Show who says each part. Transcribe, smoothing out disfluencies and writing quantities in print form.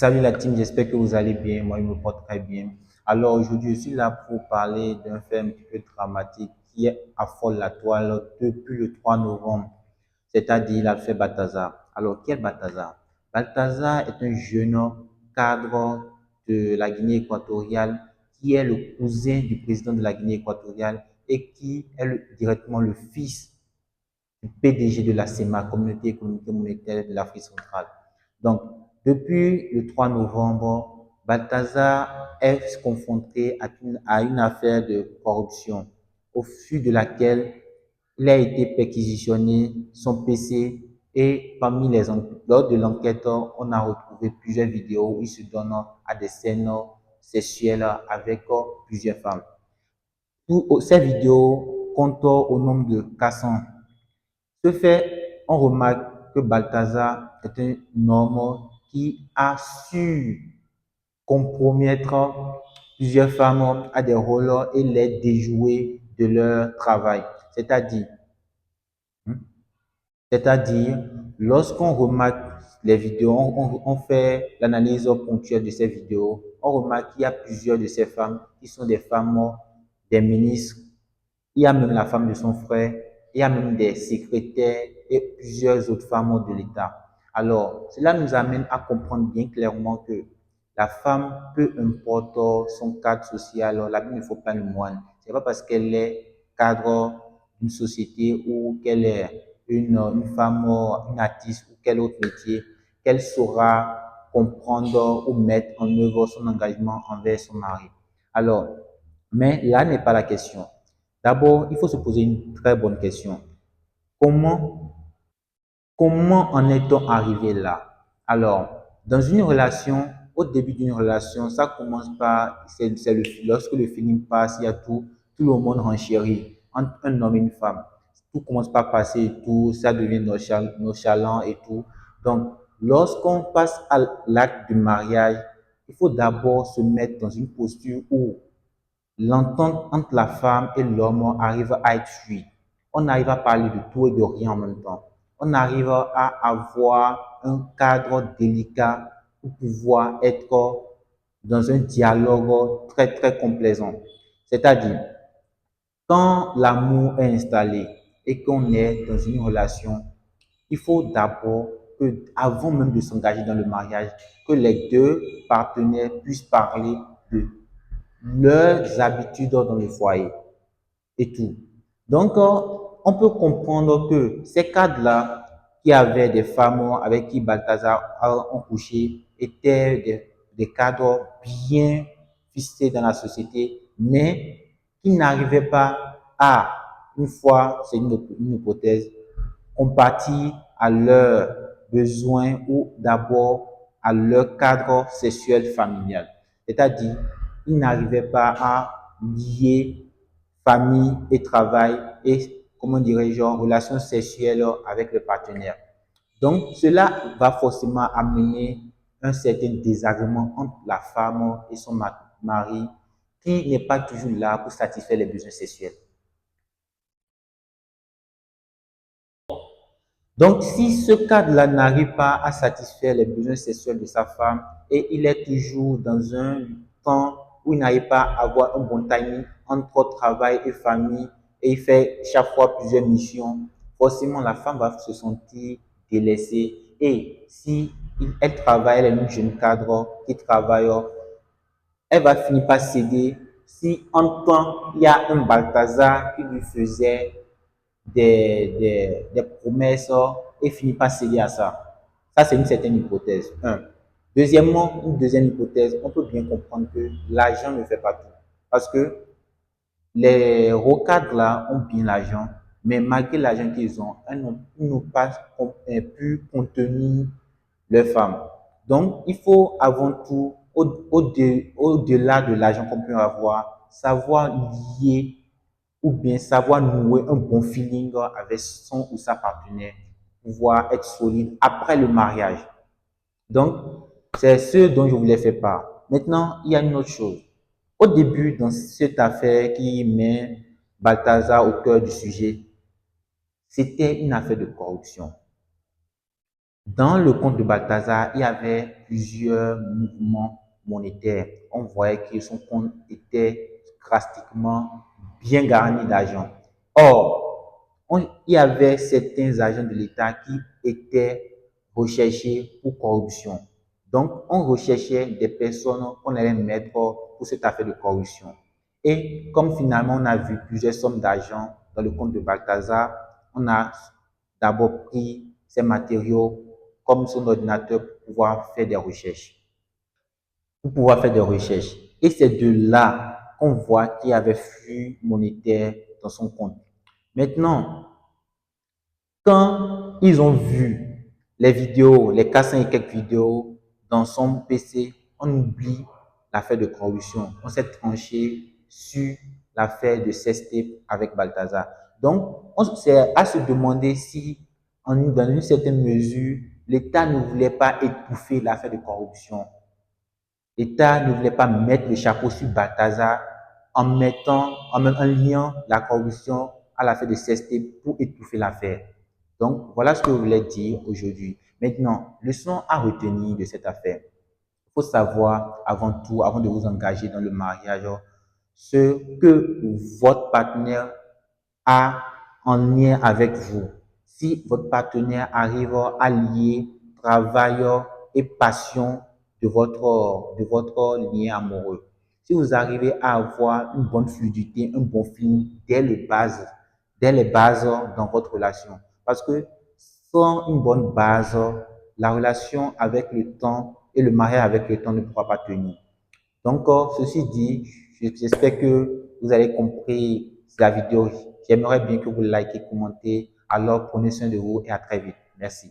Speaker 1: Salut la team, j'espère que vous allez bien. Moi, je me porte très bien. Alors aujourd'hui, je suis là pour parler d'un fait un petit peu dramatique qui affole la toile depuis le 3 novembre, c'est-à-dire la fête Balthazar. Alors, quel Balthazar? Balthazar est un jeune cadre de la Guinée équatoriale qui est le cousin du président de la Guinée équatoriale et qui est directement le fils du PDG de la CEMA, Communauté économique et monétaire de l'Afrique centrale. Donc, depuis le 3 novembre, Balthazar est confronté à une affaire de corruption au fil de laquelle il a été perquisitionné, son PC, et lors de l'enquête, on a retrouvé plusieurs vidéos où il se donne à des scènes sexuelles avec plusieurs femmes. Ces vidéos comptent au nombre de 400. Ce fait, on remarque que Balthazar est un homme qui a su compromettre plusieurs femmes à des rôles et les déjouer de leur travail. C'est-à-dire, hein, c'est-à-dire, lorsqu'on remarque les vidéos, on fait l'analyse ponctuelle de ces vidéos, on remarque qu'il y a plusieurs de ces femmes qui sont des femmes des ministres. Il y a même la femme de son frère, il y a même des secrétaires et plusieurs autres femmes de l'État. Alors, cela nous amène à comprendre bien clairement que la femme, peu importe son cadre social, la Bible ne faut pas le moine. C'est pas parce qu'elle est cadre d'une société ou qu'elle est une femme, une artiste ou quel autre métier, qu'elle saura comprendre ou mettre en œuvre son engagement envers son mari. Alors, mais là n'est pas la question. D'abord, il faut se poser une très bonne question. Comment, comment en est-on arrivé là? Alors, dans une relation, au début d'une relation, ça commence par, lorsque le feeling passe, il y a tout le monde renchérit entre un homme et une femme. Tout commence par passer et tout, ça devient nonchalant et tout. Donc, lorsqu'on passe à l'acte du mariage, il faut d'abord se mettre dans une posture où l'entente entre la femme et l'homme arrive à être fluide. On arrive à parler de tout et de rien en même temps. On arrive à avoir un cadre délicat pour pouvoir être dans un dialogue très, très complaisant. C'est-à-dire, quand l'amour est installé et qu'on est dans une relation, il faut d'abord que, avant même de s'engager dans le mariage, que les deux partenaires puissent parler de leurs habitudes dans le foyer et tout. Donc, on peut comprendre que ces cadres-là, qui avaient des femmes avec qui Balthazar a couché, étaient des cadres bien ficelés dans la société, mais qui n'arrivaient pas à, une fois, c'est une hypothèse, compatir à leurs besoins ou d'abord à leur cadre sexuel familial. C'est-à-dire, ils n'arrivaient pas à lier famille et travail et, comment dirais-je, relations sexuelles avec le partenaire. Donc, cela va forcément amener un certain désagrément entre la femme et son mari qui n'est pas toujours là pour satisfaire les besoins sexuels. Donc, si ce cadre-là n'arrive pas à satisfaire les besoins sexuels de sa femme et il est toujours dans un temps où il n'arrive pas à avoir un bon timing entre travail et famille et il fait chaque fois plusieurs missions, forcément la femme va se sentir délaissée. Et si elle travaille, elle est une jeune cadre qui travaille, elle va finir par céder si en temps il y a un Balthazar qui lui faisait des promesses et finit par céder à ça. Ça, c'est une certaine hypothèse. Un. Deuxièmement, une deuxième hypothèse, on peut bien comprendre que l'argent ne fait pas tout. Parce que les rocades là ont bien l'argent, mais malgré l'argent qu'ils ont, ils n'ont pas pu contenir leurs femmes. Donc, il faut avant tout, au-delà de l'argent qu'on peut avoir, savoir lier ou bien savoir nouer un bon feeling avec son ou sa partenaire, pouvoir être solide après le mariage. Donc, c'est ce dont je voulais faire part. Maintenant, il y a une autre chose. Au début, dans cette affaire qui met Balthazar au cœur du sujet, c'était une affaire de corruption. Dans le compte de Balthazar, il y avait plusieurs mouvements monétaires. On voyait que son compte était drastiquement bien garni d'argent. Or, il y avait certains agents de l'État qui étaient recherchés pour corruption. Donc, on recherchait des personnes qu'on allait mettre pour cette affaire de corruption. Et comme finalement, on a vu plusieurs sommes d'argent dans le compte de Balthazar, on a d'abord pris ces matériaux comme son ordinateur pour pouvoir faire des recherches. Pour pouvoir faire des recherches. Et c'est de là qu'on voit qu'il y avait flux monétaire dans son compte. Maintenant, quand ils ont vu les vidéos, les 400 et quelques vidéos dans son PC, on oublie l'affaire de corruption. On s'est tranché sur l'affaire de Sestep avec Balthazar. Donc, c'est à se demander si, dans une certaine mesure, l'État ne voulait pas étouffer l'affaire de corruption. L'État ne voulait pas mettre le chapeau sur Balthazar en liant la corruption à l'affaire de CST pour étouffer l'affaire. Donc, voilà ce que je voulais dire aujourd'hui. Maintenant, leçon à retenir de cette affaire. Il faut savoir avant tout, avant de vous engager dans le mariage, ce que votre partenaire a en lien avec vous. Si votre partenaire arrive à lier travail et passion de votre lien amoureux, si vous arrivez à avoir une bonne fluidité, un bon feeling dès les bases dans votre relation. Parce que sans une bonne base, la relation avec le temps et le mariage avec le temps ne pourra pas tenir. Donc, ceci dit, j'espère que vous avez compris la vidéo. J'aimerais bien que vous likez, commentez. Alors, prenez soin de vous et à très vite. Merci.